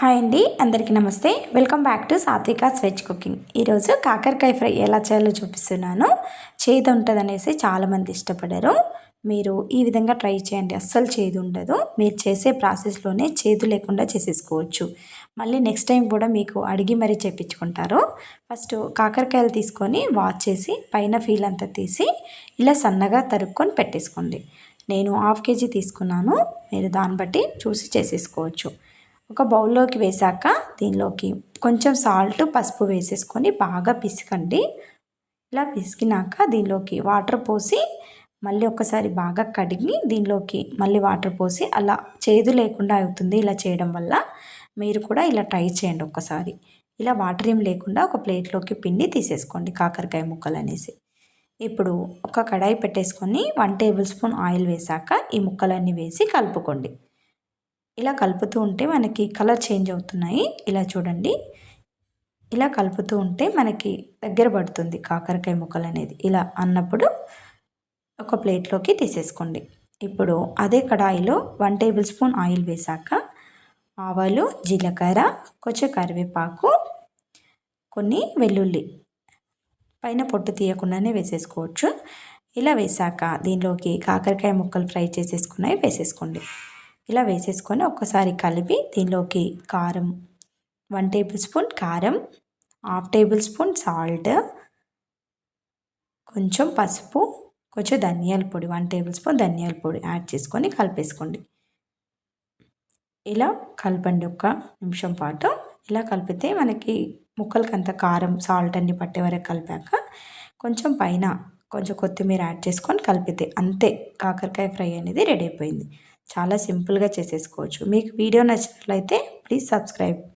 Hi అండి, అందరికీ నమస్తే. Welcome back to Satvika's veg cooking. ఈరోజు కాకరకాయ ఫ్రై ఎలా చేయాలో చూపిస్తున్నాను. చేదు ఉంటుందనేసి చాలామంది ఇష్టపడరు. మీరు ఈ విధంగా ట్రై చేయండి, అస్సలు చేదు ఉండదు. మీరు చేసే ప్రాసెస్లోనే చేదు లేకుండా చేసేసుకోవచ్చు. మళ్ళీ నెక్స్ట్ టైం కూడా మీకు అడిగి మరీ చేపించుకుంటారు. ఫస్ట్ కాకరకాయలు తీసుకొని వాష్ చేసి పైన ఫీల్ అంతా తీసి ఇలా సన్నగా తరుక్కొని పెట్టేసుకోండి. నేను 1/2 kg తీసుకున్నాను. మీరు దాన్ని బట్టి చూసి చేసేసుకోవచ్చు. ఒక బౌల్లోకి వేసాక దీనిలోకి కొంచెం సాల్ట్, పసుపు వేసేసుకొని బాగా పిసకండి. ఇలా పిసికినాక దీనిలోకి వాటర్ పోసి మళ్ళీ ఒకసారి బాగా కడిగి దీనిలోకి మళ్ళీ వాటర్ పోసి అలా చేదు లేకుండా అవుతుంది. ఇలా చేయడం వల్ల మీరు కూడా ఇలా ట్రై చేయండి ఒక్కసారి. ఇలా వాటర్ ఏం లేకుండా ఒక ప్లేట్లోకి పిండి తీసేసుకోండి కాకరకాయ ముక్కలు అనేసి. ఇప్పుడు ఒక కడాయి పెట్టేసుకొని 1 టేబుల్ స్పూన్ ఆయిల్ వేసాక ఈ ముక్కలన్నీ వేసి కలుపుకోండి. ఇలా కలుపుతూ ఉంటే మనకి కలర్ చేంజ్ అవుతున్నాయి. ఇలా చూడండి, ఇలా కలుపుతూ ఉంటే మనకి దగ్గర పడుతుంది కాకరకాయ ముక్కలు అనేది. ఇలా అన్నప్పుడు ఒక ప్లేట్లోకి తీసేసుకోండి. ఇప్పుడు అదే కడాయిలో 1 టేబుల్ స్పూన్ ఆయిల్ వేసాక ఆవాలు, జీలకర్ర, కొంచెం కరివేపాకు, కొన్ని వెల్లుల్లి పైన పొట్టు తీయకుండానే వేసేసుకోవచ్చు. ఇలా వేసాక దీనిలోకి కాకరకాయ ముక్కలు ఫ్రై చేసేసుకున్నవి వేసేసుకోండి. ఇలా వేసేసుకొని ఒక్కసారి కలిపి దీనిలోకి కారం 1 టేబుల్ స్పూన్ కారం, 1/2 టేబుల్ స్పూన్ సాల్ట్, కొంచెం పసుపు, కొంచెం ధనియాల పొడి 1 టేబుల్ స్పూన్ ధనియాల పొడి యాడ్ చేసుకొని కలిపేసుకోండి. ఇలా కలపండి ఒక్క నిమిషం పాటు. ఇలా కలిపితే మనకి ముక్కలకంత కారం, సాల్ట్ అన్ని పట్టే వరకు కలిపాక కొంచెం పైన కొంచెం కొత్తిమీర యాడ్ చేసుకొని కలిపితే అంతే, కాకరకాయ ఫ్రై అనేది రెడీ అయిపోయింది. చాలా సింపుల్గా చేసేసుకోవచ్చు. మీకు వీడియో నచ్చినట్లయితే ప్లీజ్ సబ్స్క్రైబ్.